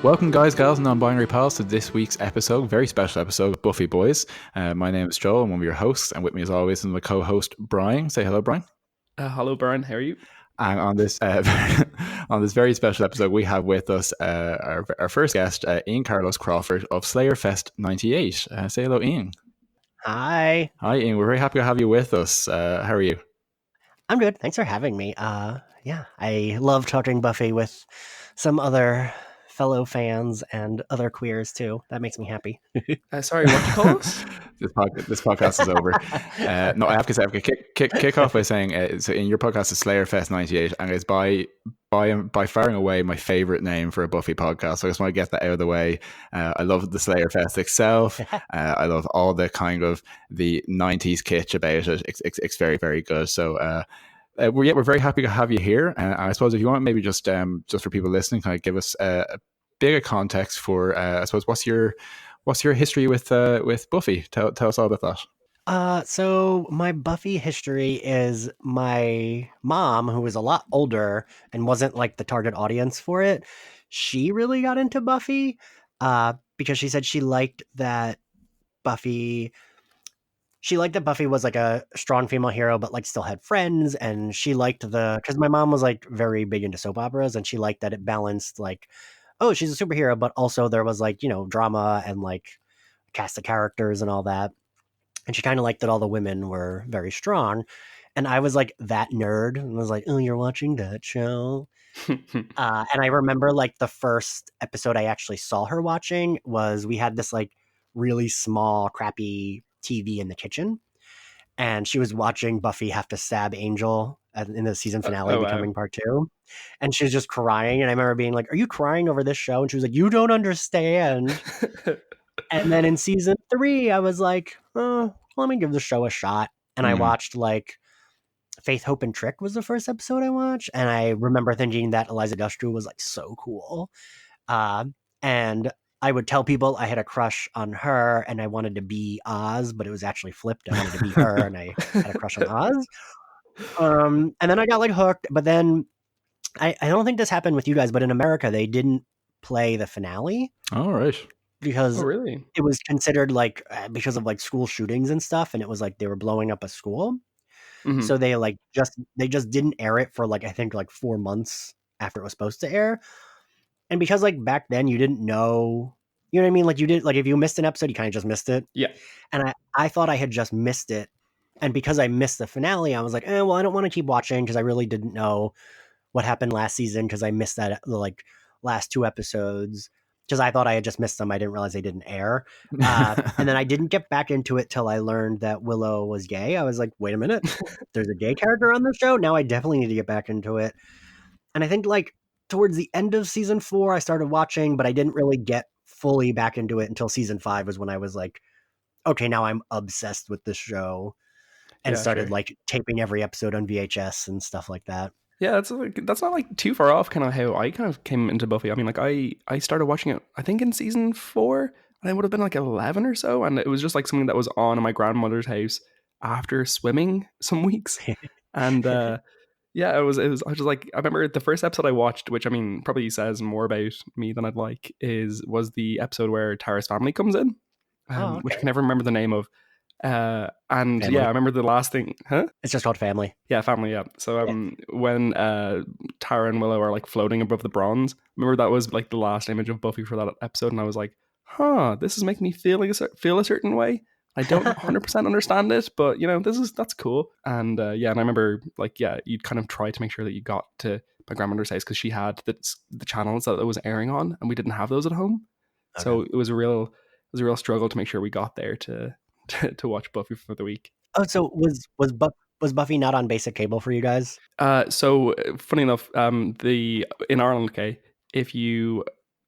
Welcome, guys, gals, and non-binary pals, to this week's episode, very special episode of Buffy Boys. My name is Joel, I'm one of your hosts, and with me, as always, is my co-host Brian. Say hello, Brian. Hello, Brian. How are you? And on this on this very special episode, we have with us our first guest, Ian Carlos Crawford of Slayerfest '98. Say hello, Ian. Hi. Hi, Ian. We're very happy to have you with us. How are you? I'm good. Thanks for having me. Yeah, I love talking Buffy with some other fellow fans and other queers too. That makes me happy. Sorry, what do you call us? This podcast is over. No, I have to say, I have to kick off by saying, so in your podcast is Slayerfest '98, and it's by far and away my favorite name for a Buffy podcast. So I just want to get that out of the way. I love the Slayerfest itself. I love all the kind of the '90s kitsch about it. It's very, very good. So we're very happy to have you here. I suppose if you want, maybe just for people listening, kind of give us a bit of context for I suppose what's your history with Buffy? Tell us all about that. So my Buffy history is my mom, who was a lot older and wasn't like the target audience for it. She really got into Buffy because she said she liked that Buffy was like a strong female hero, but like still had friends. And she liked because my mom was like very big into soap operas, and she liked that it balanced like, oh, she's a superhero, but also there was like, drama and like cast of characters and all that. And she kind of liked that all the women were very strong. And I was like that nerd and was like, oh, you're watching that show. And I remember like the first episode I actually saw her watching was we had this like really small, crappy TV in the kitchen. And she was watching Buffy have to stab Angel in the season finale, becoming part 2. And she was just crying. And I remember being like, are you crying over this show? And she was like, you don't understand. And then in season 3, I was like, oh, let me give the show a shot. And I watched like Faith, Hope, and Trick was the first episode I watched. And I remember thinking that Eliza Dushku was like so cool. And I would tell people I had a crush on her and I wanted to be Oz, but it was actually flipped. I wanted to be her and I had a crush on Oz. And then I got like hooked. But then I don't think this happened with you guys, but in America, they didn't play the finale. All right. Because really? It was considered like because of like school shootings and stuff, and it was like they were blowing up a school. Mm-hmm. So they just didn't air it for like I think like 4 months after it was supposed to air. And because like back then you didn't know, you know what I mean? Like you did, like if you missed an episode, you kind of just missed it. Yeah. And I thought I had just missed it. And because I missed the finale, I was like, well, I don't want to keep watching because I really didn't know what happened last season because I missed that the like last 2 episodes because I thought I had just missed them. I didn't realize they didn't air. And then I didn't get back into it till I learned that Willow was gay. I was like, wait a minute, there's a gay character on the show? Now I definitely need to get back into it. And I think like towards the end of season 4, I started watching, but I didn't really get fully back into it until season 5 was when I was like, okay, now I'm obsessed with this show and started like taping every episode on VHS and stuff like that. Yeah, that's not like too far off kind of how I kind of came into Buffy. I mean, like I started watching it, I think in season 4, and I would have been like 11 or so, and it was just like something that was on in my grandmother's house after swimming some weeks. And yeah, it was I was just like, I remember the first episode I watched, which I mean probably says more about me than I'd like, was the episode where Tara's family comes in, which I can never remember the name of. And Family. Yeah, I remember the last thing, huh? It's just called Family. Yeah, Family, yeah. So when Tara and Willow are like floating above the bronze, I remember that was like the last image of Buffy for that episode, and I was like, this is making me feel a certain way. I don't 100% understand it, but you know, that's cool. And and I remember like, you'd kind of try to make sure that you got to my grandmother's house because she had the channels that it was airing on, and we didn't have those at home. Okay. So it was a real struggle to make sure we got there to watch Buffy for the week. Oh, so was Buffy not on basic cable for you guys? So funny enough, in Ireland, okay, if you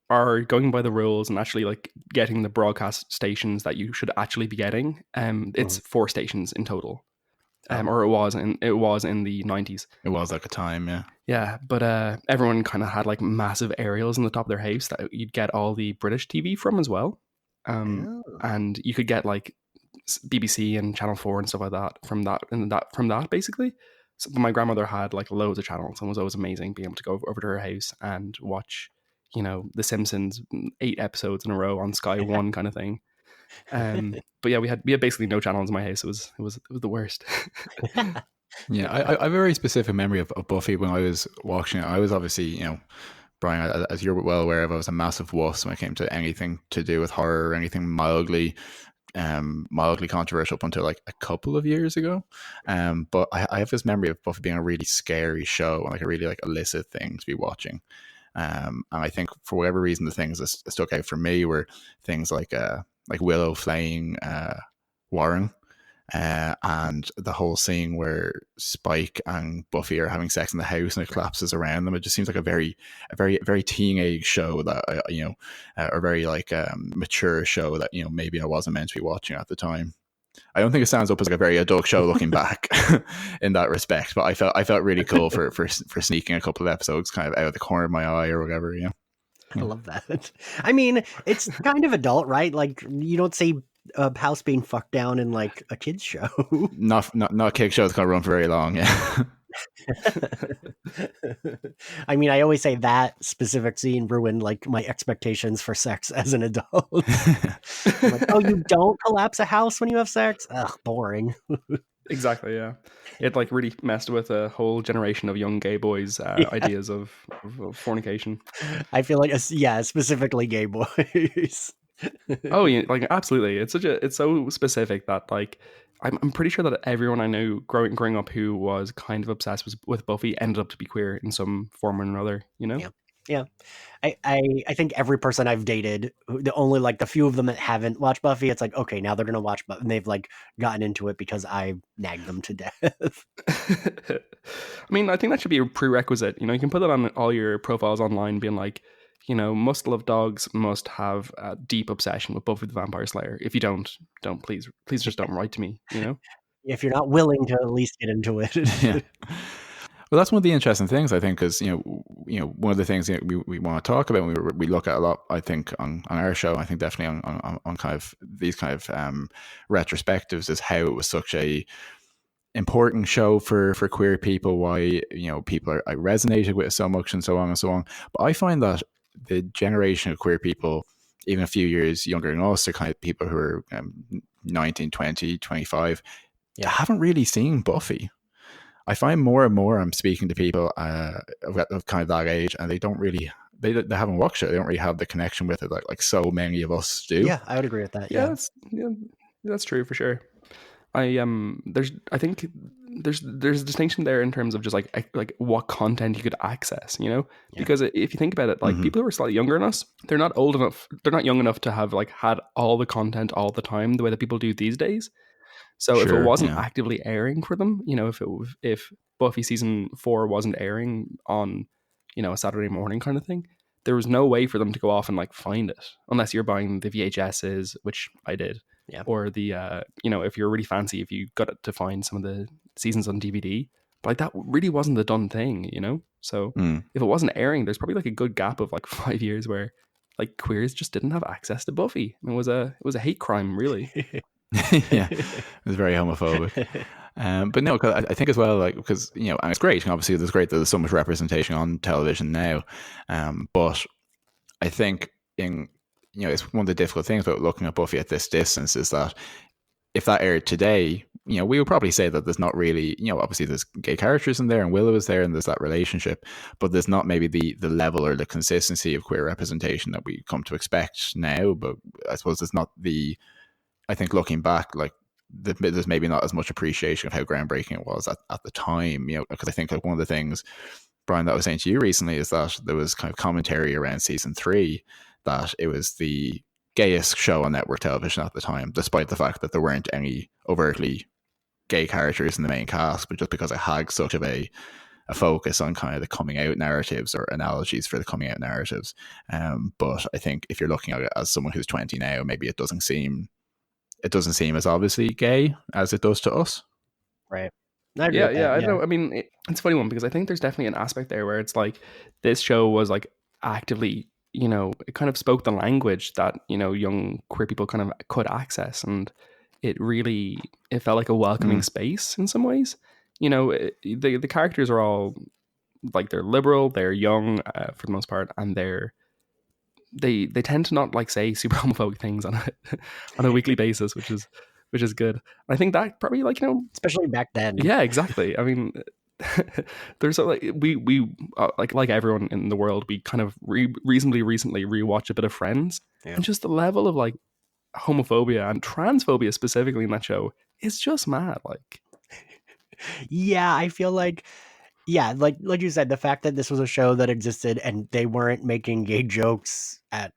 are going by the rules and actually like getting the broadcast stations that you should actually be getting, it's 4 stations in total. Or it was in the 90s. It was at the time, yeah. Yeah, but everyone kind of had like massive aerials in the top of their house that you'd get all the British TV from as well. And you could get like BBC and Channel 4 and stuff like that from that basically. So my grandmother had like loads of channels and was always amazing being able to go over to her house and watch you know, The Simpsons 8 episodes in a row on Sky One kind of thing. But yeah, we had basically no channels in my house. It was the worst. Yeah, I have a very specific memory of Buffy when I was watching it. I was obviously, you know, Brian, as you're well aware of, I was a massive wuss when it came to anything to do with horror or anything mildly controversial up until like a couple of years ago. But I have this memory of Buffy being a really scary show and like a really like illicit thing to be watching. And I think for whatever reason, the things that stuck out for me were things like Willow flaying Warren. And the whole scene where Spike and Buffy are having sex in the house and it collapses around them. It just seems like a very teenage show that a very like mature show that, you know, maybe I wasn't meant to be watching at the time. I don't think it stands up as like a very adult show looking back in that respect, but I felt really cool for sneaking a couple of episodes kind of out of the corner of my eye or whatever, you know. I love that. I mean, it's kind of adult, right? Like, you don't see a house being fucked down in like a kid's show. Not a kid show that's gonna run for very long. Yeah. I mean, I always say that specific scene ruined like my expectations for sex as an adult. Like, oh, you don't collapse a house when you have sex? Ugh, boring. Exactly, yeah. It like really messed with a whole generation of young gay boys' ideas of fornication. I feel like, specifically gay boys. Oh yeah, like absolutely. It's so specific that like I'm pretty sure that everyone I knew growing up who was kind of obsessed with Buffy ended up to be queer in some form or another, you know? Yeah. I think every person I've dated, the only like the few of them that haven't watched Buffy, it's like, okay, now they're gonna watch Buffy, and they've like gotten into it because I nagged them to death. I mean, I think that should be a prerequisite. You know, you can put that on all your profiles online, being like, you know, must love dogs, must have a deep obsession with Buffy the Vampire Slayer. If you don't please just don't write to me, you know? If you're not willing to at least get into it. Yeah. Well, that's one of the interesting things, I think, because you know, one of the things we want to talk about, and we look at a lot, I think, on our show. I think definitely on kind of these kind of retrospectives is how it was such a important show for queer people. Why, you know, people are resonated with it so much and so on and so on. But I find that the generation of queer people, even a few years younger than us, are kind of people who are 19, 20, 25, haven't really seen Buffy. I find more and more I'm speaking to people of kind of that age, and they don't really, they haven't watched it. They don't really have the connection with it like so many of us do. Yeah, I would agree with that. Yeah, that's true for sure. I think there's a distinction there in terms of just like what content you could access, you know? Yeah. Because if you think about it, like people who are slightly younger than us, they're not young enough to have like had all the content all the time the way that people do these days. So if it wasn't actively airing for them, you know, if Buffy season 4 wasn't airing on, you know, a Saturday morning kind of thing, there was no way for them to go off and like find it unless you're buying the VHSs, which I did. Yeah. Or the, you know, if you're really fancy, if you got it to find some of the seasons on DVD. But like that really wasn't the done thing, you know? So if it wasn't airing, there's probably like a good gap of like 5 years where like queers just didn't have access to Buffy. It was a hate crime, really. Yeah, it was very homophobic. But no, cause I think as well, like, because, you know, and it's great. Obviously, it's great that there's so much representation on television now. But I think you know, it's one of the difficult things about looking at Buffy at this distance is that if that aired today, you know, we would probably say that there's not really, you know, obviously there's gay characters in there and Willow is there and there's that relationship, but there's not maybe the level or the consistency of queer representation that we come to expect now. But I suppose it's not I think looking back, like there's maybe not as much appreciation of how groundbreaking it was at the time, you know, because I think like one of the things, Brian, that I was saying to you recently is that there was kind of commentary around season 3 that it was the gayest show on network television at the time, despite the fact that there weren't any overtly gay characters in the main cast, but just because it had such of a focus on kind of the coming out narratives or analogies for the coming out narratives. But I think if you're looking at it as someone who's 20 now, maybe it doesn't seem as obviously gay as it does to us. Right. I don't know. I mean, it's a funny one because I think there's definitely an aspect there where it's like this show was like actively, you know, it kind of spoke the language that, you know, young queer people kind of could access, and it felt like a welcoming space in some ways. You know, the characters are all like, they're liberal, they're young for the most part, and they're, they tend to not like say super homophobic things on a weekly basis, which is good. I think that probably like, you know, especially back then. yeah, exactly. I mean, there's like we like everyone in the world, we kind of reasonably recently rewatch a bit of Friends, and just the level of like homophobia and transphobia specifically in that show is just mad. Like, Yeah, I feel like, yeah, like you said, the fact that this was a show that existed and they weren't making gay jokes at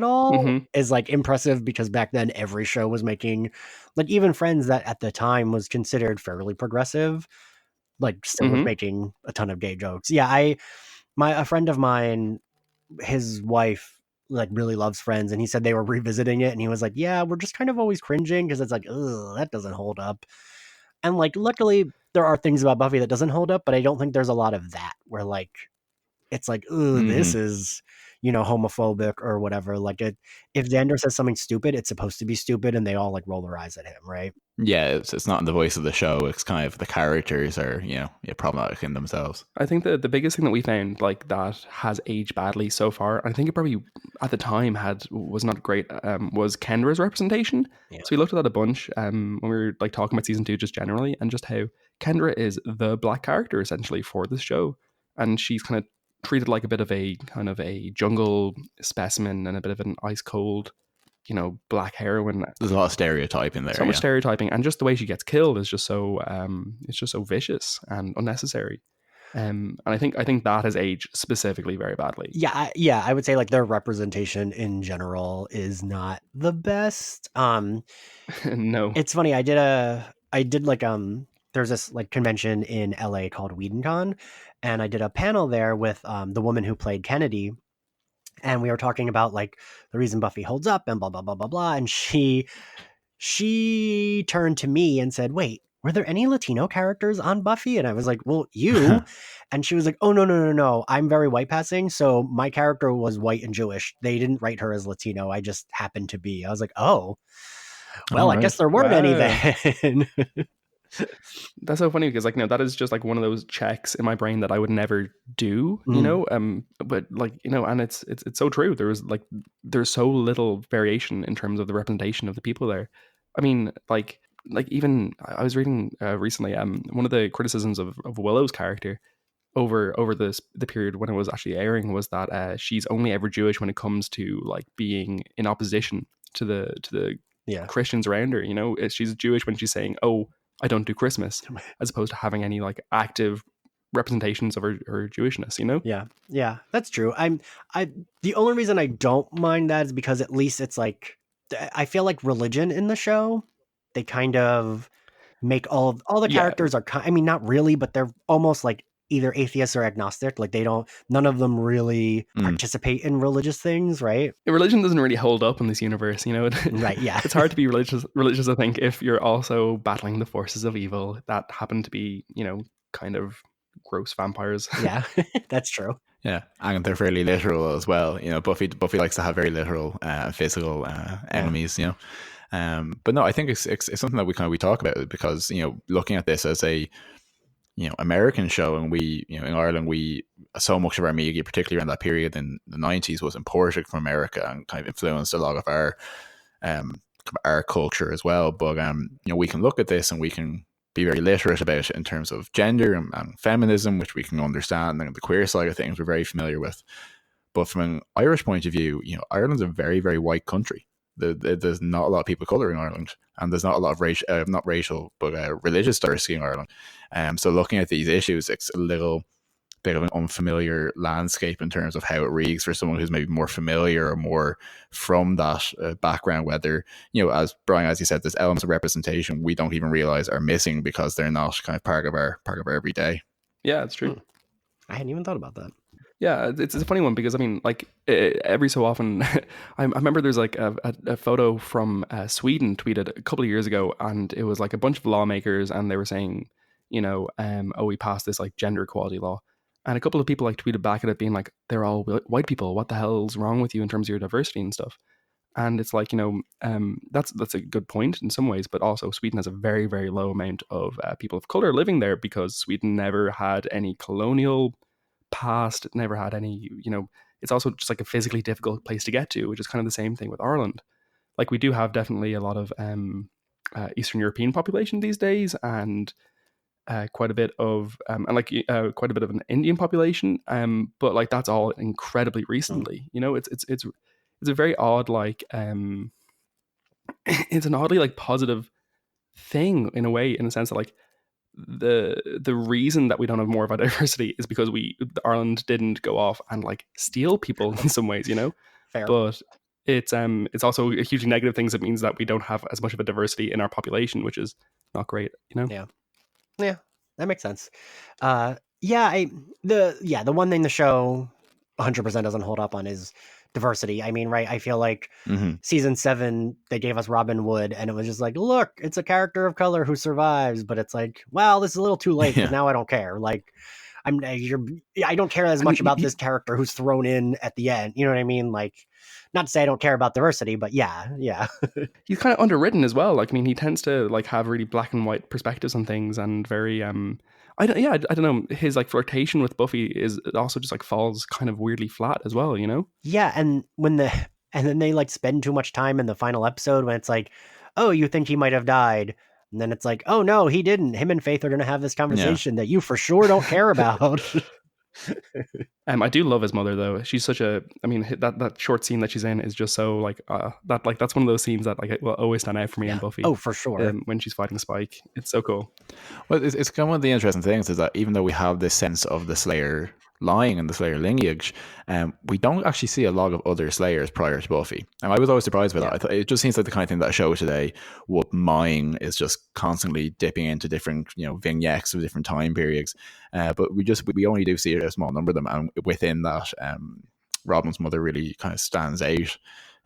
all is like impressive, because back then every show was making, like, even Friends, that at the time was considered fairly progressive, like still was making a ton of gay jokes. Yeah, a friend of mine, his wife like really loves Friends, and he said they were revisiting it, and he was like, yeah, we're just kind of always cringing because it's like, ugh, that doesn't hold up. And like, luckily there are things about Buffy that doesn't hold up, but I don't think there's a lot of that where like it's like, ooh, this is, you know, homophobic or whatever. Like, if Xander says something stupid, it's supposed to be stupid, and they all like roll their eyes at him, right? Yeah, it's not in the voice of the show. It's kind of the characters are, you know, problematic in themselves. I think that the biggest thing that we found like that has aged badly so far, I think it probably at the time was not great, was Kendra's representation. Yeah. So we looked at that a bunch when we were like talking about season 2 just generally, and just how Kendra is the black character essentially for this show, and she's kind of treated like a bit of a kind of a jungle specimen and a bit of an ice cold, you know, black heroine. There's a lot of stereotyping there. So much stereotyping, and just the way she gets killed is just so it's just so vicious and unnecessary. And I think that has aged specifically very badly. Yeah, I would say like their representation in general is not the best. No, it's funny. I did like there's this like convention in LA called WhedonCon, and I did a panel there with the woman who played Kennedy, and we were talking about like the reason Buffy holds up and blah blah blah blah blah, and she turned to me and said, "Wait, were there any Latino characters on Buffy?" And I was like, "Well, you." And she was like, "Oh, no. I'm very white passing. So my character was white and Jewish. They didn't write her as Latino. I just happened to be." I was like, "Oh, well, I guess there weren't any then." That's so funny, because like, you know, that is just like one of those checks in my brain that I would never do, you know, but like, you know, and it's so true. There's so little variation in terms of the representation of the people there. I mean, like even I was reading recently, one of the criticisms of Willow's character over the period when it was actually airing was that she's only ever Jewish when it comes to like being in opposition to the Christians around her. You know, she's Jewish when she's saying, "Oh, I don't do Christmas," as opposed to having any like active representations of her Jewishness, you know? Yeah, that's true. The only reason I don't mind that is because at least it's like, I feel like religion in the show, they kind of make all the characters are, I mean, not really, but they're almost like either atheist or agnostic. Like none of them really participate in religious things, right? Religion doesn't really hold up in this universe, you know? Right, yeah. It's hard to be religious, I think, if you're also battling the forces of evil that happen to be, you know, kind of gross vampires. Yeah, that's true. Yeah, and they're fairly literal as well. You know, Buffy likes to have very literal physical enemies, you know. But no, I think it's something that we talk about, because, you know, looking at this as a, you know, American show, and we, you know, in Ireland, so much of our media, particularly around that period in the 90s, was imported from America and kind of influenced a lot of our culture as well. But you know, we can look at this and we can be very literate about it in terms of gender and feminism, which we can understand, and the queer side of things we're very familiar with. But from an Irish point of view, you know, Ireland's a very, very white country. There's not a lot of people of color in Ireland, and there's not a lot of not racial, but religious diversity in Ireland. So looking at these issues, it's a little bit of an unfamiliar landscape in terms of how it reads for someone who's maybe more familiar or more from that background. Whether, you know, as Brian, as you said, there's elements of representation we don't even realize are missing because they're not kind of part of our everyday. Yeah, it's true. I hadn't even thought about that. Yeah, it's a funny one, because I mean, like, every so often, I remember there's like a photo from Sweden tweeted a couple of years ago, and it was like a bunch of lawmakers, and they were saying, you know, oh, we passed this like gender equality law, and a couple of people like tweeted back at it being like, they're all white people, what the hell's wrong with you in terms of your diversity and stuff? And it's like, you know, that's a good point in some ways, but also Sweden has a very, very low amount of people of color living there, because Sweden never had any colonial past, it never had any, you know, it's also just like a physically difficult place to get to, which is kind of the same thing with Ireland. Like we do have definitely a lot of Eastern European population these days, and quite a bit of quite a bit of an Indian population. But like that's all incredibly recently. You know, it's a very odd like it's an oddly like positive thing in a way, in the sense that like the reason that we don't have more of a diversity is because Ireland didn't go off and like steal people in some ways, you know. Fair. But it's also a hugely negative thing. It means that we don't have as much of a diversity in our population, which is not great, you know. Yeah, that makes sense. The one thing the show 100% doesn't hold up on is diversity. I mean, right? I feel like season 7 they gave us Robin Wood, and it was just like, look, it's a character of color who survives, but it's like, well, this is a little too late because now I don't care. Like, I don't care as much about this character who's thrown in at the end. You know what I mean? Like, not to say I don't care about diversity, but yeah. He's kind of underwritten as well. Like, I mean, he tends to like have really black and white perspectives on things, and very I don't know. His like flirtation with Buffy it also just like falls kind of weirdly flat as well, you know? Yeah, and then they like spend too much time in the final episode when it's like, oh, you think he might have died. And then it's like, oh no, he didn't. Him and Faith are gonna have this conversation that you for sure don't care about. I do love his mother though. She's such a. I mean, that short scene that she's in is just so like that's one of those scenes that like will always stand out for me in Buffy. Oh, for sure. When she's fighting Spike, it's so cool. Well, it's kind of one of the interesting things is that even though we have this sense of the Slayer lying and the Slayer lineage, we don't actually see a lot of other Slayers prior to Buffy. And I was always surprised by that. I thought it just seems like the kind of thing that a show today would mine is just constantly dipping into different, vignettes of different time periods. But we only do see a small number of them, and within that, Robin's mother really kind of stands out.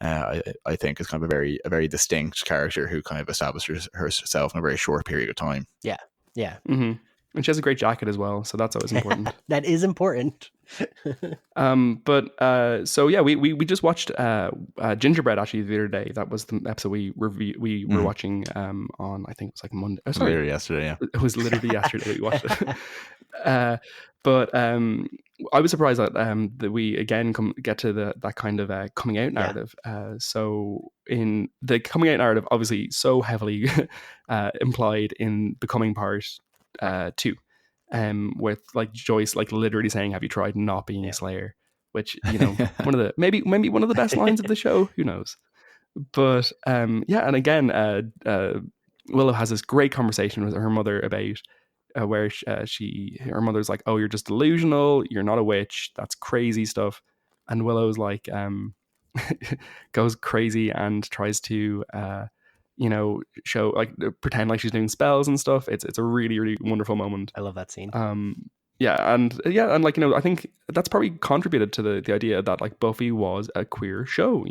I think is kind of a very distinct character who kind of establishes herself in a very short period of time. Yeah. Mm-hmm. And she has a great jacket as well, so that's always important. That is important. So yeah, we just watched Gingerbread actually the other day. That was the episode we were watching on, I think it was like Monday. Oh, sorry, literally yesterday. Yeah, it was literally yesterday we watched it. But I was surprised that we again get to that kind of coming out narrative. So in the coming out narrative, obviously so heavily implied in Becoming Part 2, with like Joyce like literally saying, "Have you tried not being a Slayer?" Which, one of the maybe one of the best lines of the show. Who knows? But and again, Willow has this great conversation with her mother about where her mother's like, "Oh, you're just delusional. You're not a witch. That's crazy stuff." And Willow's like, goes crazy and tries to show like pretend like she's doing spells and stuff. It's a really, really wonderful moment. I love that scene. And like, I think that's probably contributed to the idea that like Buffy was a queer show,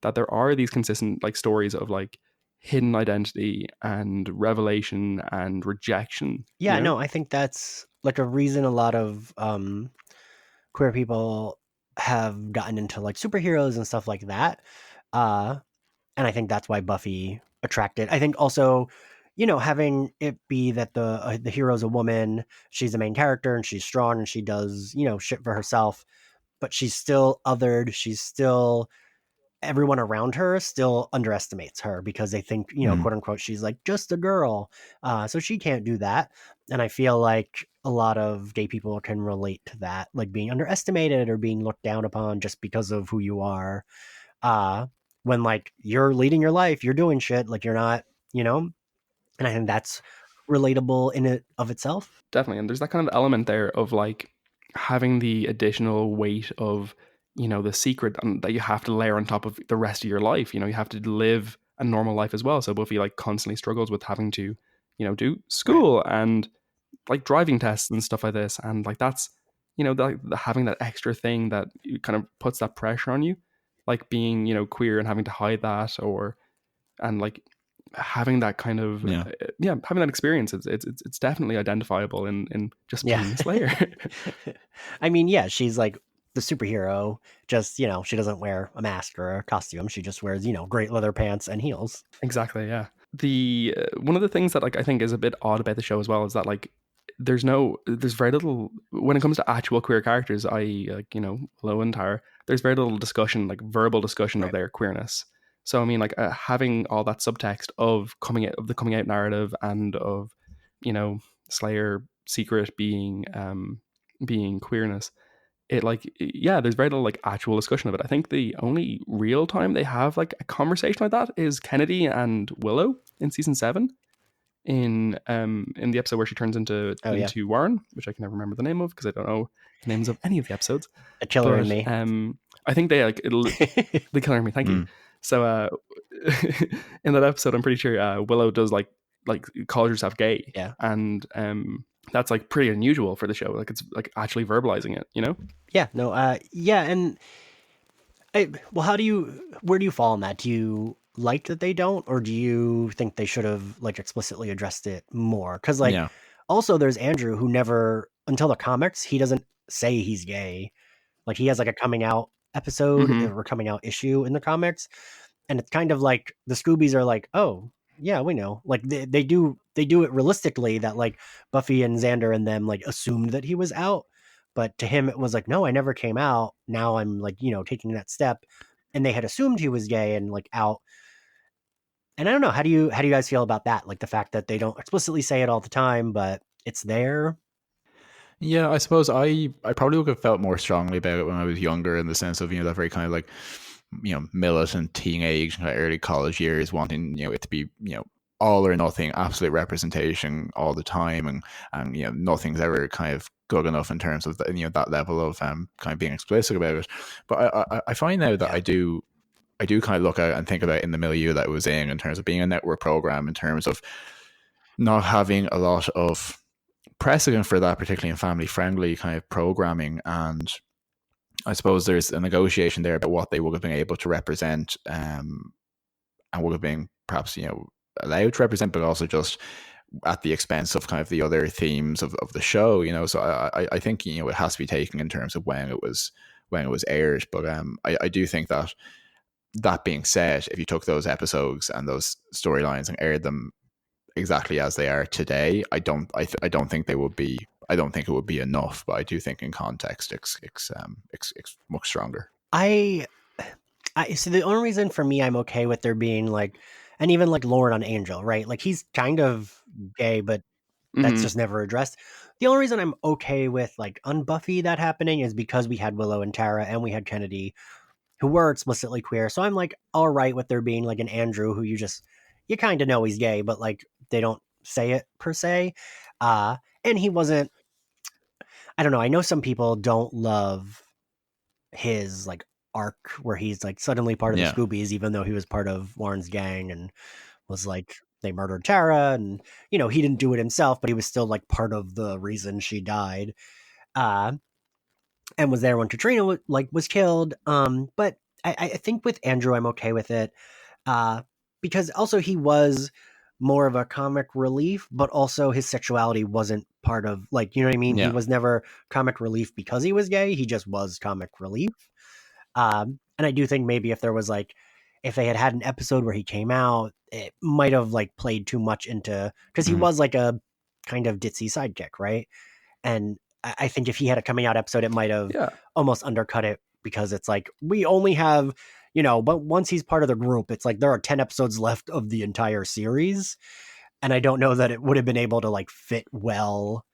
that there are these consistent like stories of like hidden identity and revelation and rejection. No, I think that's like a reason a lot of queer people have gotten into like superheroes and stuff like that. And I think that's why Buffy attracted. I think also, having it be that the hero's a woman, she's the main character and she's strong and she does, shit for herself, but she's still othered. She's still, everyone around her still underestimates her because they think, quote unquote, she's like just a girl. So she can't do that. And I feel like a lot of gay people can relate to that, like being underestimated or being looked down upon just because of who you are. When like you're leading your life, you're doing shit, like you're not, and I think that's relatable in it of itself. Definitely. And there's that kind of element there of like having the additional weight of, the secret that you have to layer on top of the rest of your life. You have to live a normal life as well. So Buffy like constantly struggles with having to, do school and like driving tests and stuff like this. And like that's, having that extra thing that kind of puts that pressure on you. Like being, queer and having to hide that, and like having that kind of having that experience. It's definitely identifiable in just being a Slayer. I mean, she's like the superhero. Just she doesn't wear a mask or a costume. She just wears great leather pants and heels. Exactly. Yeah. The one of the things that like I think is a bit odd about the show as well is that like there's very little when it comes to actual queer characters, i.e. like Willow and Tara. there's very little discussion, like verbal discussion of their queerness. So I mean, like having all that subtext of the coming out narrative and of, you know, Slayer secret being queerness, it like, yeah, there's very little like actual discussion of it. I think the only real time they have like a conversation like that is Kennedy and Willow in season 7, in the episode where she turns into Warren, which I can never remember the name of because I don't know the names of any of the episodes. The Killer in Me. I think they like the Killer in Me. Thank you. So in that episode, I'm pretty sure Willow does like calls herself gay. Yeah. And that's like pretty unusual for the show. Like it's like actually verbalizing it, you know? Yeah. No. Yeah. And where do you fall on that? Do you like that they don't, or do you think they should have like explicitly addressed it more? Because like, also there's Andrew, who never, until the comics, he doesn't say he's gay. Like he has like a coming out episode or coming out issue in the comics, and it's kind of like the Scoobies are like, oh yeah, we know. Like they do it realistically, that like Buffy and Xander and them like assumed that he was out, but to him it was like, no, I never came out. Now I'm like, you know, taking that step, and they had assumed he was gay and like out. And I don't know, how do you guys feel about that? Like the fact that they don't explicitly say it all the time, but it's there. Yeah, I suppose I probably would have felt more strongly about it when I was younger, in the sense of, you know, that very kind of like, you know, militant teenage and early college years, wanting, you know, it to be, you know, all or nothing, absolute representation all the time, and you know, nothing's ever kind of good enough in terms of the, you know, that level of kind of being explicit about it. But I find now that I do kind of look at and think about in the milieu that it was in terms of being a network program, in terms of not having a lot of precedent for that, particularly in family friendly kind of programming. And I suppose there's a negotiation there about what they would have been able to represent, and would have been perhaps, you know, allowed to represent, but also just at the expense of kind of the other themes of the show, you know. So I think, you know, it has to be taken in terms of when it was aired. But I do think that being said, if you took those episodes and those storylines and aired them exactly as they are today, I don't think they would be. I don't think it would be enough, but I do think in context it's much stronger. I so the only reason for me I'm okay with there being like, and even like Lauren on Angel, right? Like he's kind of gay, but that's just never addressed. The only reason I'm okay with like on Buffy that happening is because we had Willow and Tara, and we had Kennedy, who were explicitly queer. So I'm like all right with there being like an Andrew who you kind of know he's gay, but like they don't say it per se. And he wasn't, I don't know. I know some people don't love his like arc where he's like suddenly part of the Scoobies, even though he was part of Warren's gang and was like, they murdered Tara, and, you know, he didn't do it himself, but he was still like part of the reason she died. And was there when Katrina was killed. But I think with Andrew, I'm okay with it. Because also he was more of a comic relief, but also his sexuality wasn't part of, like, you know what I mean? Yeah. He was never comic relief because he was gay. He just was comic relief. And I do think maybe if there was like, if they had an episode where he came out, it might have like played too much into, because he was like a kind of ditzy sidekick, right? And I think if he had a coming out episode, it might have almost undercut it, because it's like, we only have, you know, but once he's part of the group, it's like there are 10 episodes left of the entire series. And I don't know that it would have been able to like fit well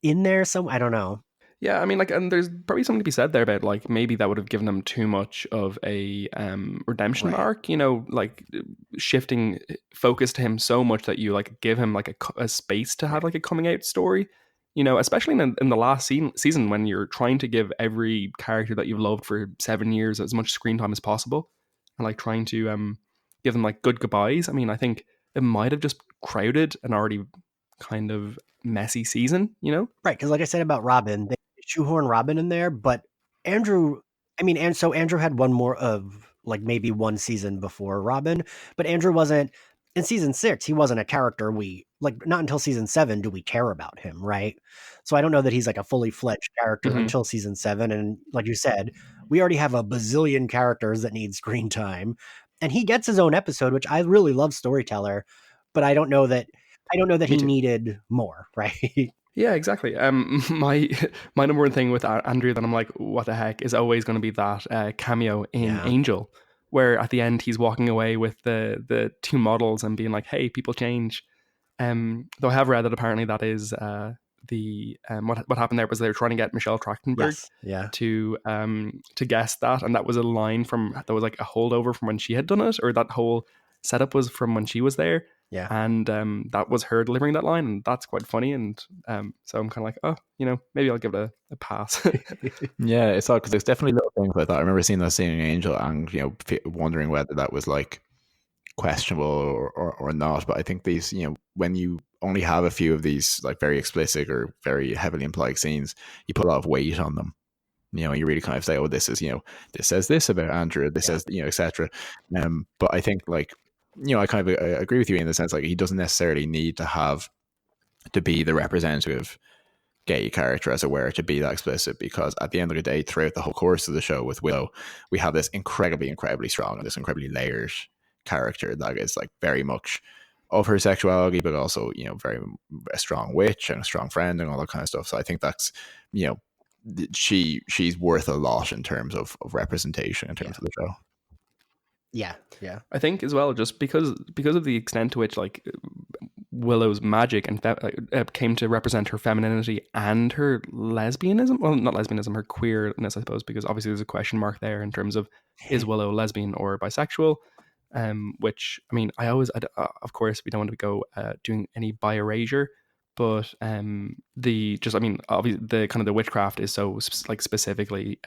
in there. So I don't know. Yeah, I mean, like, and there's probably something to be said there about like maybe that would have given him too much of a redemption arc, you know, like shifting focus to him so much that you like give him like a space to have like a coming out story, you know, especially in the last season when you're trying to give every character that you've loved for 7 years as much screen time as possible, and like trying to give them like good goodbyes. I mean, I think it might have just crowded an already kind of messy season, you know? Right, because like I said about Robin, they shoehorn Robin in there, but Andrew, I mean, and so Andrew had one more of like maybe one season before Robin, but Andrew wasn't, in season 6, he wasn't a character we, like, not until season 7 do we care about him, right? So I don't know that he's like a fully fledged character until season 7, and like you said, we already have a bazillion characters that need screen time, and he gets his own episode, which I really love Storyteller, but I don't know that he needed more, right? Yeah, exactly. My number one thing with Andrew that I'm like, what the heck, is always going to be that cameo in Yeah. Angel, where at the end he's walking away with the two models and being like, "Hey, people change." Though I have read that apparently that is what happened there was they were trying to get Michelle Trachtenberg Yes. Yeah. to guess that, and that was a line that was like a holdover from when she had done it, or that whole setup was from when she was there. Yeah. And that was her delivering that line, and that's quite funny. And so I'm kind of like, oh, maybe I'll give it a pass. Yeah, it's odd because there's definitely little things like that. I remember seeing that scene in Angel and wondering whether that was like questionable or not. But I think these, when you only have a few of these like very explicit or very heavily implied scenes, you put a lot of weight on them. You really kind of say, oh, this is, this says this about Andrew, this says, etc. But I think like, I kind of agree with you in the sense like he doesn't necessarily need to have to be the representative gay character, as it were, to be that explicit, because at the end of the day, throughout the whole course of the show with Willow, we have this incredibly strong, this incredibly layered character that is like very much of her sexuality, but also very a strong witch and a strong friend and all that kind of stuff. So I think that's she's worth a lot in terms of representation in terms of the show. Yeah. I think as well, just because of the extent to which like Willow's magic and came to represent her femininity and her lesbianism. Well, not lesbianism, her queerness, I suppose, because obviously there's a question mark there in terms of is Willow lesbian or bisexual. Which I mean, of course, we don't want to go doing any bi erasure, but obviously the kind of the witchcraft is so like specifically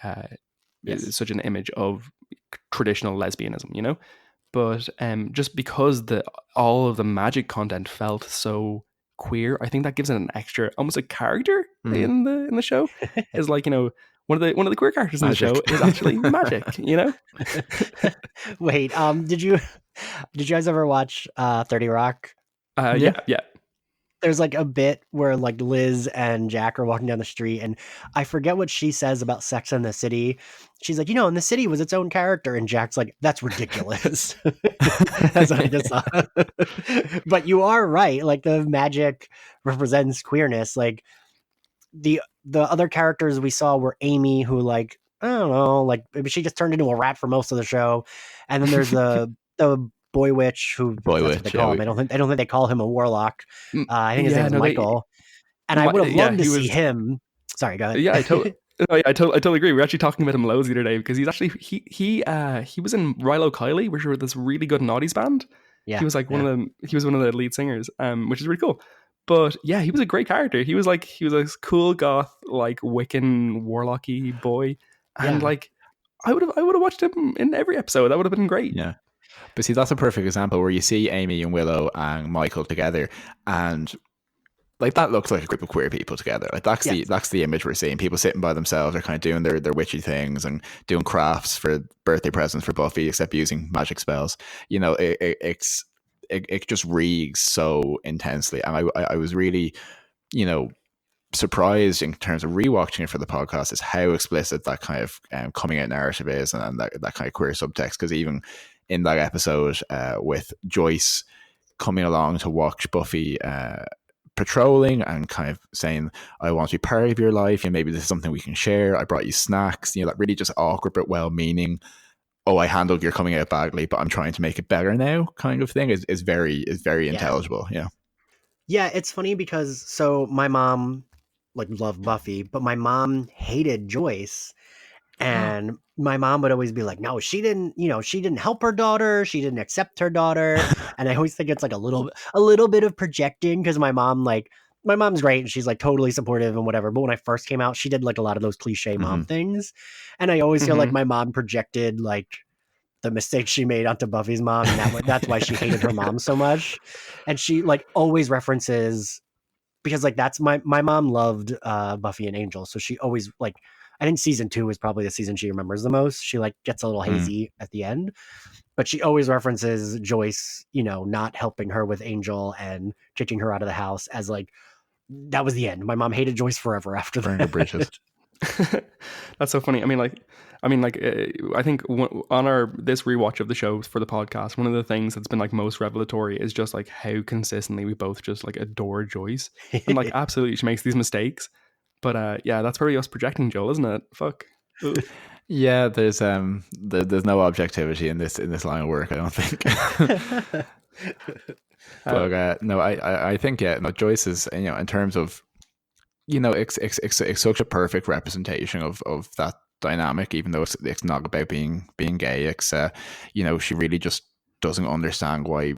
is such an image of traditional lesbianism, but just because all of the magic content felt so queer, I think that gives it an extra, almost a character in the show. Is like one of the queer characters magic. In the show is actually magic. Wait, did you guys ever watch 30 Rock? Yeah. There's like a bit where like Liz and Jack are walking down the street, and I forget what she says about Sex in the City. She's like, in the city was its own character, and Jack's like, that's ridiculous. That's what I just thought. But you are right. Like the magic represents queerness. Like the other characters we saw were Amy, who like, I don't know, like maybe she just turned into a rat for most of the show, and then there's the boy witch who boy that's witch, what they call him. I don't think they call him a warlock. I think his name is Michael. And I would have loved to see him. Sorry, go ahead. Yeah, I totally agree. We were actually talking about him loads the other day because he's actually he was in Rilo Kiley, which were this really good naughties band. Yeah, he was like one of the lead singers, which is really cool. But yeah, he was a great character. He was a cool goth, like Wiccan warlocky boy, and like I would have watched him in every episode. That would have been great. Yeah. But see, that's a perfect example where you see Amy and Willow and Michael together, and like that looks like a group of queer people together. Like that's the image we're seeing. People sitting by themselves are kind of doing their witchy things and doing crafts for birthday presents for Buffy, except using magic spells. It just reeks so intensely, and I was really, surprised in terms of rewatching it for the podcast is how explicit that kind of coming out narrative is, and that kind of queer subtext. Because even in that episode with Joyce coming along to watch Buffy patrolling and kind of saying, I want to be part of your life, and maybe this is something we can share, I brought you snacks, that really just awkward but well-meaning, oh, I handled your coming out badly but I'm trying to make it better now kind of thing is very intelligible. Yeah, it's funny because so my mom like loved Buffy, but my mom hated Joyce. And my mom would always be like, no, she didn't help her daughter. She didn't accept her daughter. And I always think it's like a little bit of projecting, because my mom's great and she's like totally supportive and whatever. But when I first came out, she did like a lot of those cliche mom things. And I always feel like my mom projected like the mistakes she made onto Buffy's mom. And that's why she hated her mom so much. And she like always references, because like that's my mom loved Buffy and Angel. So she always like, I think season 2 is probably the season she remembers the most. She like gets a little hazy at the end, but she always references Joyce, not helping her with Angel and kicking her out of the house as like, that was the end. My mom hated Joyce forever after that. Bridges. That's so funny. I mean, like, I mean, like, I think on this rewatch of the show for the podcast, one of the things that's been like most revelatory is just like how consistently we both just like adore Joyce, and like absolutely she makes these mistakes, but yeah, that's probably us projecting, Joel, isn't it? Fuck. Ugh. Yeah, there's no objectivity in this line of work, I don't think. But no, I think no, Joyce is, in terms of, it's such a perfect representation of that dynamic, even though it's not about being gay. It's she really just doesn't understand why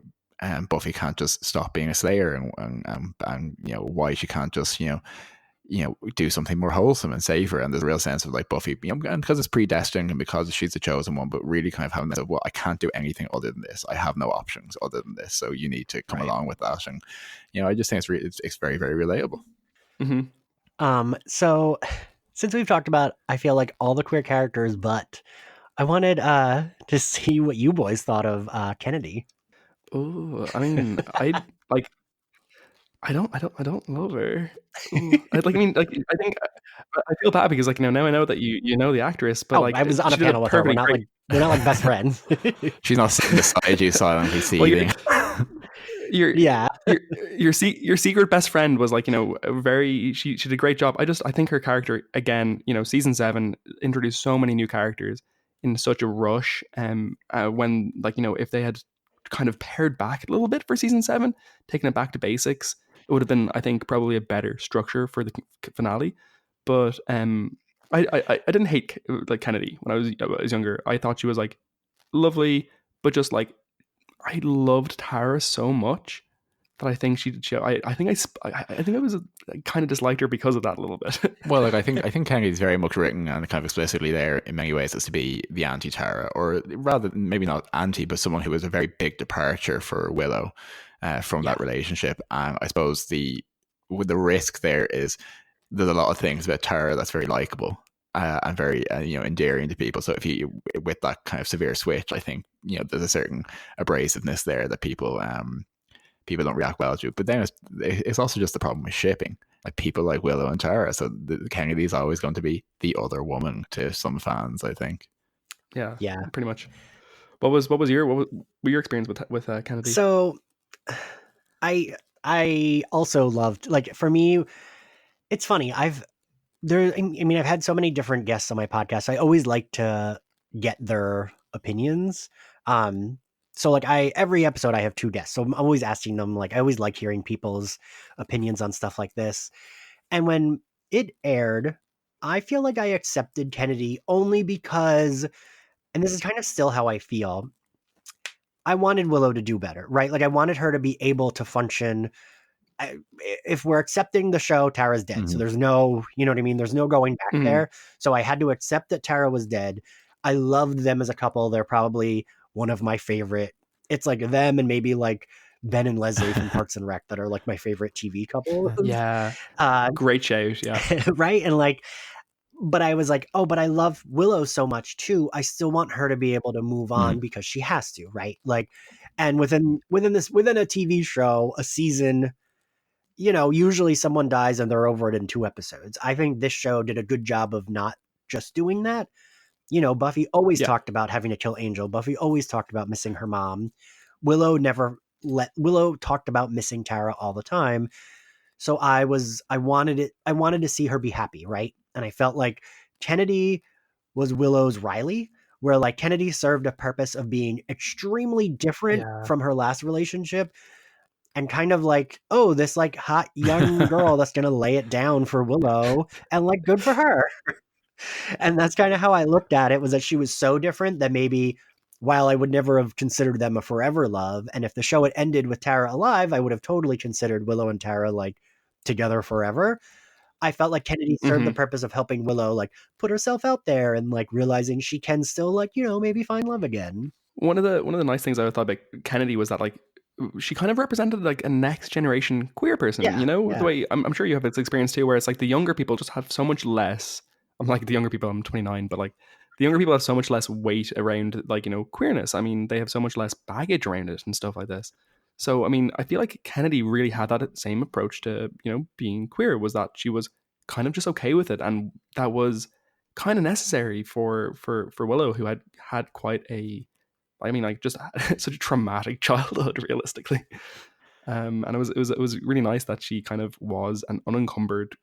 Buffy can't just stop being a Slayer, and why she can't just do something more wholesome and safer. And there's a real sense of like Buffy, and because it's predestined and because she's the chosen one, but really kind of having this, well, I can't do anything other than this. I have no options other than this. So you need to come along with that. And I just think it's very, very relatable. Mm-hmm. So since we've talked about, I feel like all the queer characters, but I wanted to see what you boys thought of Kennedy. Oh, I mean, I don't love her. I think I feel bad because like now I know that you know the actress, but like I was on a panel with her. We're not like best friends. She's not sitting beside you silently seething. Your secret best friend was like, she did a great job. I think her character, again, season 7 introduced so many new characters in such a rush. When like, if they had kind of pared back a little bit for season 7, taken it back to basics, it would have been, I think, probably a better structure for the finale. But I didn't hate like Kennedy when I was younger. I thought she was like lovely, but just like I loved Tara so much that I think she did show. I think I was kind of disliked her because of that a little bit. Well, like I think Kennedy's very much written and kind of explicitly there in many ways as to be the anti-Tara, or rather maybe not anti, but someone who was a very big departure for Willow from that relationship. And I suppose the risk there is there's a lot of things about Tara that's very likable. And very endearing to people. So if you, with that kind of severe switch, I think there's a certain abrasiveness there that people don't react well to. But then it's also just the problem with shipping, like people like Willow and Tara. So Kennedy's always going to be the other woman to some fans, I think. Yeah, pretty much. What was your experience with Kennedy? So, I also loved, like, for me, it's funny. I've had so many different guests on my podcast. I always like to get their opinions. So like every episode I have 2 guests. So I'm always asking them, like, I always like hearing people's opinions on stuff like this. And when it aired, I feel like I accepted Kennedy only because, and this is kind of still how I feel, I wanted Willow to do better, right? Like I wanted her to be able to function. If we're accepting the show, Tara's dead. So there's no, you know what I mean? There's no going back there. So I had to accept that Tara was dead. I loved them as a couple. They're probably one of my favorite. It's like them and maybe like Ben and Leslie from Parks and Rec that are like my favorite TV couple. Yeah. Great shows. Yeah. Right. And like, but I was like, oh, but I love Willow so much too. I still want her to be able to move on because she has to, right? Like, and within a TV show, a season, usually someone dies and they're over it in 2 episodes. I think this show did a good job of not just doing that. Buffy always talked about having to kill Angel. Buffy always talked about missing her mom. Willow talked about missing Tara all the time. So I wanted to see her be happy, right? And I felt like Kennedy was Willow's Riley, where like Kennedy served a purpose of being extremely different from her last relationship. And kind of like, oh, this like hot young girl that's going to lay it down for Willow, and like, good for her. And that's kind of how I looked at it, was that she was so different that maybe while I would never have considered them a forever love, and if the show had ended with Tara alive, I would have totally considered Willow and Tara like together forever. I felt like Kennedy served the purpose of helping Willow like put herself out there and like realizing she can still like, maybe find love again. One of the nice things I thought about Kennedy was that like she kind of represented like a next generation queer person, the way I'm sure you have this experience too, where it's like the younger people just have so much less. I'm like the younger people, I'm 29, but like the younger people have so much less weight around like, queerness. I mean, they have so much less baggage around it and stuff like this. So, I mean, I feel like Kennedy really had that same approach to, being queer, was that she was kind of just okay with it. And that was kind of necessary for Willow, who had quite a, I mean, like, just such a traumatic childhood, realistically. And it was really nice that she kind of was an unencumbered,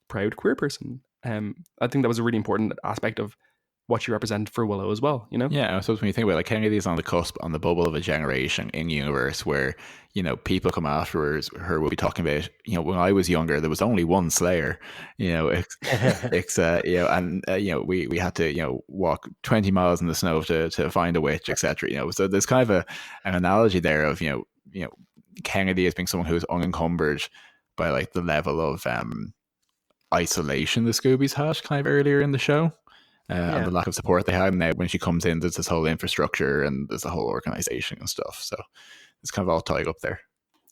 proud queer person. I think that was a really important aspect of what she represented for Willow as well, Yeah, I suppose when you think about it, like, Kennedy's on the cusp, on the bubble of a generation in universe where, people come afterwards her will be talking about, when I was younger, there was only one Slayer, and we had to, walk 20 miles in the snow to find a witch, etc. So there's kind of an analogy there of, Kennedy as being someone who's unencumbered by, like, the level of isolation the Scoobies had kind of earlier in the show. And the lack of support they had. And now when she comes in, there's this whole infrastructure and there's a whole organization and stuff. So it's kind of all tied up there.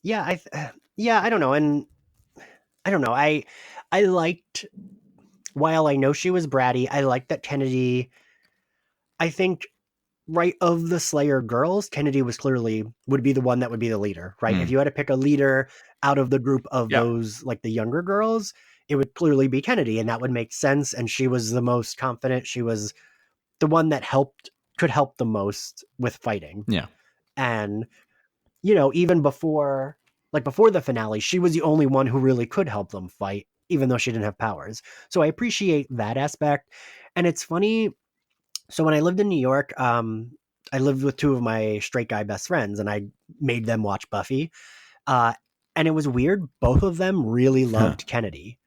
Yeah, I don't know. And I don't know. I liked, while I know she was bratty, I liked that Kennedy, I think, right, of the Slayer girls, Kennedy would be the one that would be the leader, right? If you had to pick a leader out of the group of those, like, the younger girls, it would clearly be Kennedy, and that would make sense. And she was the most confident. She was the one that could help the most with fighting. Yeah. And, even before the finale, she was the only one who really could help them fight, even though she didn't have powers. So I appreciate that aspect. And it's funny. So when I lived in New York, I lived with two of my straight guy best friends, and I made them watch Buffy. And it was weird. Both of them really loved Kennedy.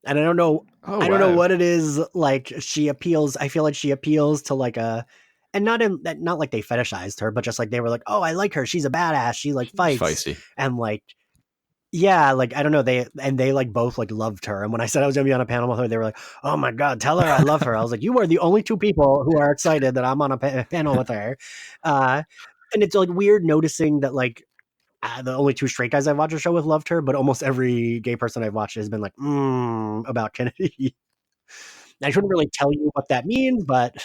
And I don't know. I don't know what it is. Like, I feel like she appeals to, like, and not like they fetishized her, but just like they were like, oh, I like her. She's a badass. She, like, fights. Feisty. And, like, yeah, like, I don't know. They like both, like, loved her. And when I said I was going to be on a panel with her, they were like, oh my God, tell her I love her. I was like, you are the only two people who are excited that I'm on a panel with her. And it's, like, weird noticing that, like, the only two straight guys I've watched a show with loved her, but almost every gay person I've watched has been like, about Kennedy. I shouldn't really tell you what that means, but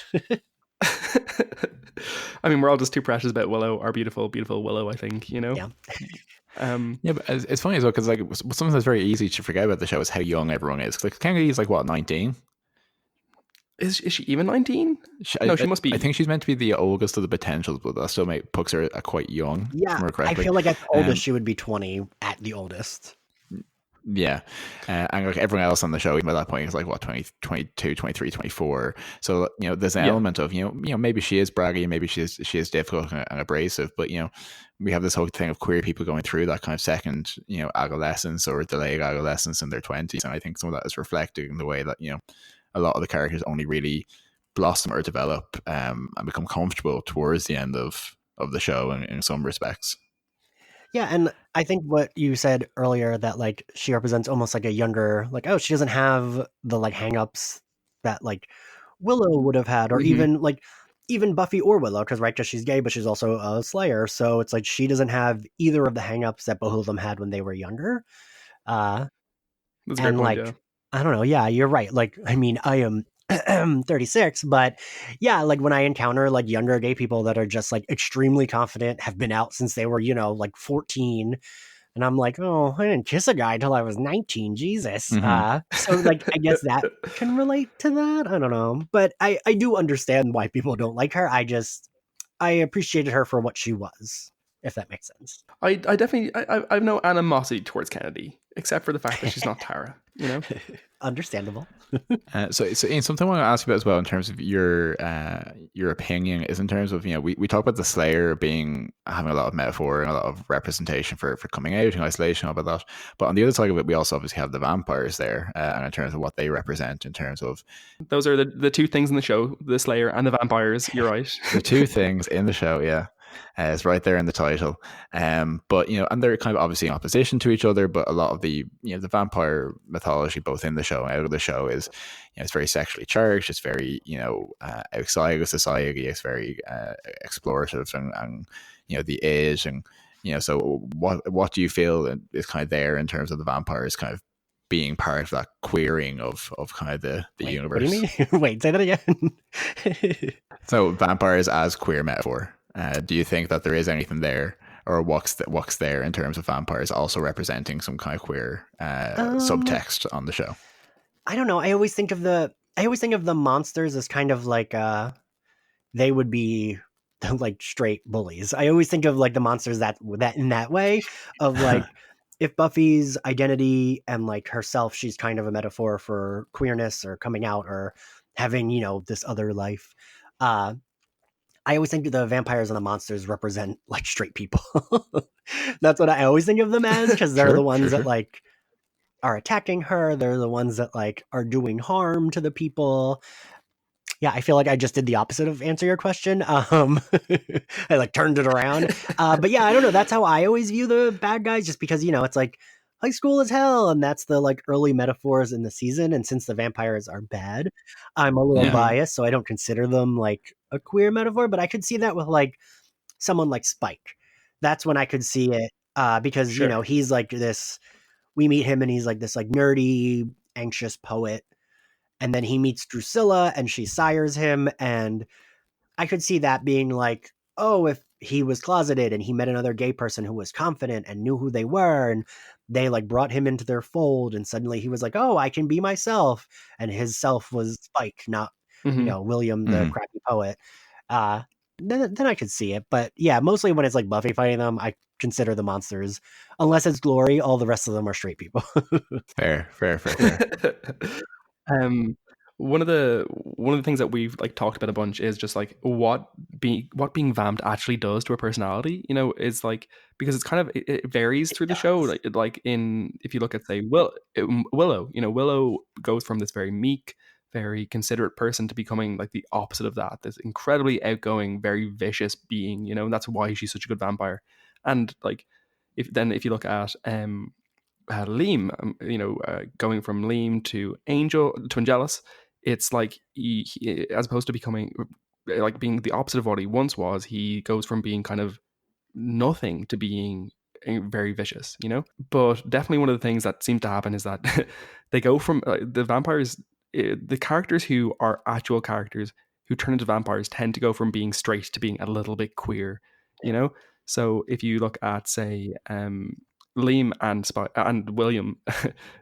I mean, we're all just too precious about Willow, our beautiful, beautiful Willow, I think, Yeah. Yeah, but it's funny as well, because, like, something that's very easy to forget about the show is how young everyone is. Like, Kennedy's, like, what, 19? Is she even 19? No, she must be. I think she's meant to be the oldest of the potentials, but that still puts her at quite young. Yeah, I feel like at the oldest she would be 20 at the oldest. Yeah. And, like, everyone else on the show, even by that point, is like, what, 20, 22, 23, 24. So, there's an element of, maybe she is braggy, maybe she is difficult and abrasive, but, we have this whole thing of queer people going through that kind of second, adolescence or delayed adolescence in their 20s. And I think some of that is reflected in the way that, a lot of the characters only really blossom or develop and become comfortable towards the end of the show in some respects. Yeah, and I think what you said earlier, that, like, she represents almost like a younger, like, oh, she doesn't have the, like, hang-ups that, like, Willow would have had, or even Buffy or Willow, because, right, just she's gay, but she's also a Slayer, so it's like she doesn't have either of the hang-ups that both of them had when they were younger. That's a great and, point, like, yeah. I don't know. Yeah, you're right. Like, I mean, I am 36, but yeah, like, when I encounter, like, younger gay people that are just, like, extremely confident, have been out since they were, like, 14, and I'm like, oh, I didn't kiss a guy till I was 19. Jesus. So, like, I guess that can relate to that. I don't know, but I do understand why people don't like her. I appreciated her for what she was, if that makes sense. I definitely I have no animosity towards Kennedy, except for the fact that she's not Tara. Understandable. So Ian, something I want to ask you about as well in terms of your opinion is in terms of, we talk about the Slayer having a lot of metaphor and a lot of representation for coming out and isolation, all about that. But on the other side of it, we also obviously have the vampires there, and in terms of what they represent, in terms of those are the two things in the show: the Slayer and the vampires. You're right. The two things in the show, yeah. It's right there in the title. But, and they're kind of obviously in opposition to each other, but a lot of the, the vampire mythology, both in the show and out of the show, is, it's very sexually charged. It's very, outside of society. It's very explorative and the age. And, so what do you feel is kind of there in terms of the vampires kind of being part of that queering of kind of the universe? What do you mean? Wait, say that again. So vampires as queer metaphor. Do you think that there is anything there, or what's there in terms of vampires also representing some kind of queer subtext on the show? I don't know. I always think of I always think of the monsters as kind of like they would be like straight bullies. I always think of like the monsters that in that way of like if Buffy's identity and like herself, she's kind of a metaphor for queerness or coming out or having, this other life. I always think the vampires and the monsters represent like straight people. That's what I always think of them as, because they're the ones that like are attacking her. They're the ones that like are doing harm to the people. Yeah, I feel like I just did the opposite of answer your question. I like turned it around. But yeah, I don't know. That's how I always view the bad guys, just because, it's like high school is hell. And that's the like early metaphors in the season. And since the vampires are bad, I'm a little Yeah. biased. So I don't consider them like a queer metaphor, but I could see that with like someone like Spike. That's when I could see it because, Sure. he's like this, we meet him and he's like this like nerdy, anxious poet. And then he meets Drusilla and she sires him. And I could see that being like, oh, if he was closeted and he met another gay person who was confident and knew who they were, and they like brought him into their fold, and suddenly he was like, oh, I can be myself. And his self was Spike, not, William, the crappy poet. Then I could see it. But yeah, mostly when it's like Buffy fighting them, I consider the monsters, unless it's Glory, all the rest of them are straight people. Fair. One of the things that we've like talked about a bunch is just like what being vamped actually does to a personality. Is like, because it's kind of it varies through the show. Like if you look at say Willow, Willow goes from this very meek, very considerate person to becoming like the opposite of that. This incredibly outgoing, very vicious being. And that's why she's such a good vampire. And like if you look at Liam, going from Liam to Angelus, it's like he, as opposed to becoming like being the opposite of what he once was, he goes from being kind of nothing to being very vicious, But definitely one of the things that seems to happen is that they go from the vampires, the characters who are actual characters who turn into vampires tend to go from being straight to being a little bit queer, So if you look at say Liam and William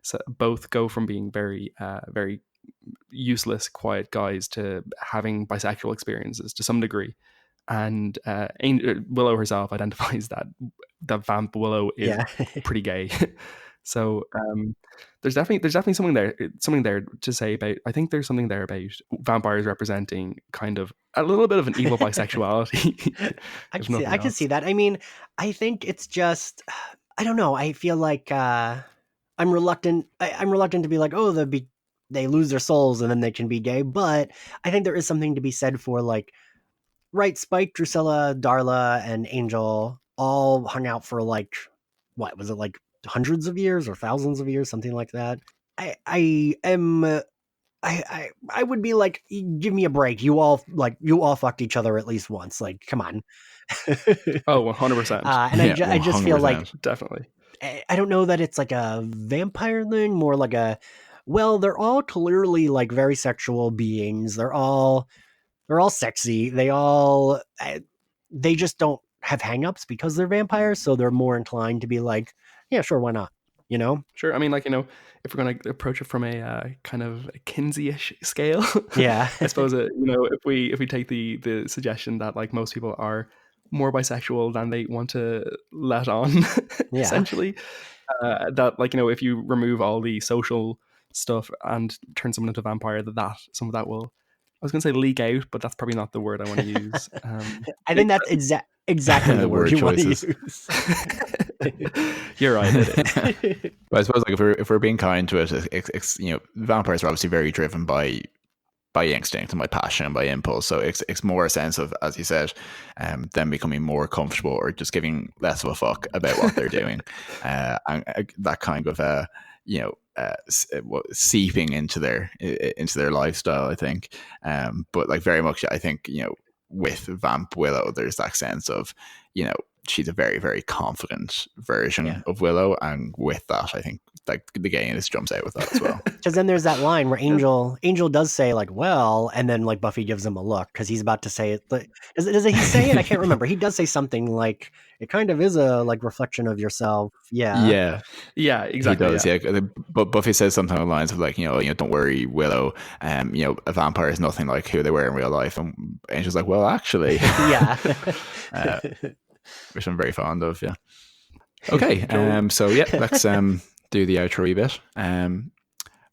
so both go from being very very useless, quiet guys to having bisexual experiences to some degree. And Willow herself identifies that Vamp Willow is pretty gay. So there's definitely something there to say about. I think there's something there about vampires representing kind of a little bit of an evil bisexuality. I can see that. I mean, I think it's just, I don't know. I feel like I'm reluctant. I'm reluctant to be like, oh, they lose their souls and then they can be gay. But I think there is something to be said for like, right, Spike, Drusilla, Darla, and Angel all hung out for like, what was it, like hundreds of years or thousands of years, something like that. I would be like, give me a break. You all fucked each other at least once. Like, come on. Oh, 100%. And I just feel like, definitely. I don't know that it's like a vampire thing, more like they're all clearly like very sexual beings. They're all sexy. They just don't have hangups because they're vampires. So they're more inclined to be like, yeah, sure, why not? Sure. I mean, like, if we're going to approach it from a kind of Kinsey-ish scale, yeah, I suppose, if we take the suggestion that like most people are more bisexual than they want to let on, essentially, that like, if you remove all the social stuff and turn someone into a vampire, that some of that will, I was going to say leak out, but that's probably not the word I want to use. I think that's exactly the word you choices. Want to use. You're right. It is. But I suppose like if we're being kind to it, vampires are obviously very driven by instinct and by passion and by impulse. So it's more a sense of, as you said, them becoming more comfortable or just giving less of a fuck about what they're doing, and that kind of seeping into their lifestyle, I think. But like very much, I think with Vamp Willow, there's that sense of she's a very, very confident version Yeah. of Willow, and with that, I think like the gayness jumps out with that as well. Because then there's that line where Angel does say like, well, and then like Buffy gives him a look because he's about to say it. Does he say it? I can't remember. He does say something like, it kind of is a like reflection of yourself. Yeah. Yeah, exactly. He does, yeah. But Buffy says something along the lines of like, don't worry, Willow. A vampire is nothing like who they were in real life. And Angel's like, well, actually, Yeah. which I'm very fond of. Yeah. Okay. Cool. So yeah, let's do the outro bit.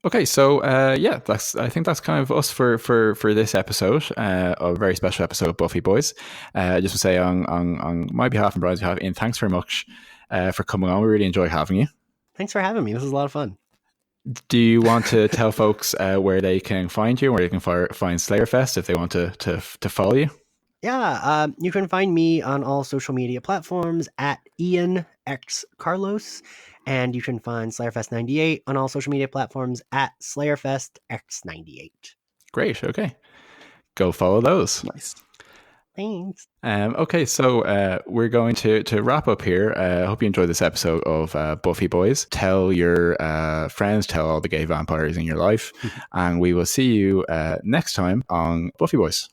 Okay, so I think that's kind of us for this episode, a very special episode of Buffy Boys. Just to say on my behalf and Brian's behalf, Ian, thanks very much for coming on. We really enjoyed having you. Thanks for having me. This was a lot of fun. Do you want to tell folks where they can find you, where they can find Slayerfest if they want to follow you? Yeah, you can find me on all social media platforms at Ian X Carlos, and you can find Slayerfest 98 on all social media platforms at Slayerfest X98. Great. Okay, go follow those. Nice. Thanks. Okay, so we're going to wrap up here. I hope you enjoyed this episode of Buffy Boys. Tell your friends, tell all the gay vampires in your life, and we will see you next time on Buffy Boys.